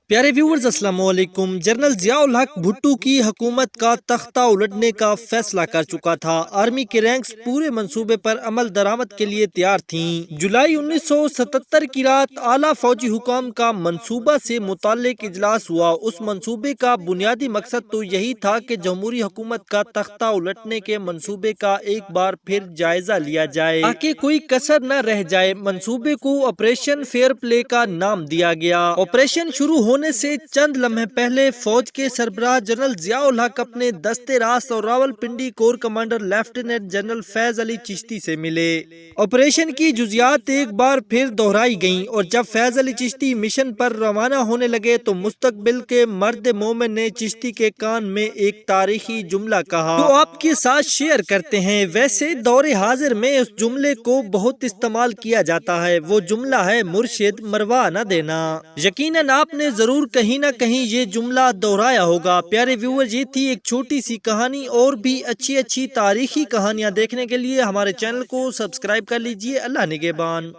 پیارے ویورز السلام علیکم۔ جنرل ضیاء الحق بھٹو کی حکومت کا تختہ الٹنے کا فیصلہ کر چکا تھا۔ آرمی کے رینکس پورے منصوبے پر عمل درآمد کے لیے تیار تھیں۔ جولائی 1977 کی رات اعلیٰ فوجی حکام کا منصوبہ سے متعلق اجلاس ہوا۔ اس منصوبے کا بنیادی مقصد تو یہی تھا کہ جمہوری حکومت کا تختہ الٹنے کے منصوبے کا ایک بار پھر جائزہ لیا جائے تاکہ کوئی کسر نہ رہ جائے۔ منصوبے کو آپریشن فیئر پلے کا نام دیا گیا۔ آپریشن شروع ہونے سے چند لمحے پہلے فوج کے سربراہ جنرل ضیاء الحق اپنے دستے راست اور Rawalpindi corps commander lieutenant general Faiz Ali Chishti سے ملے۔ آپریشن کی جزیات ایک بار پھر دہرائی گئیں اور جب فیض علی چشتی مشن پر روانہ ہونے لگے تو مستقبل کے مرد مومن نے چشتی کے کان میں ایک تاریخی جملہ کہا جو آپ کے ساتھ شیئر کرتے ہیں۔ ویسے دور حاضر میں اس جملے کو بہت استعمال کیا جاتا ہے۔ وہ جملہ ہے مرشد مروا نہ دینا۔ یقیناً آپ نے ضرور کہیں نہ کہیں یہ جملہ دہرایا ہوگا۔ پیارے ویورز، یہ تھی ایک چھوٹی سی کہانی۔ اور بھی اچھی تاریخی کہانیاں دیکھنے کے لیے ہمارے چینل کو سبسکرائب کر لیجئے۔ اللہ نگہبان۔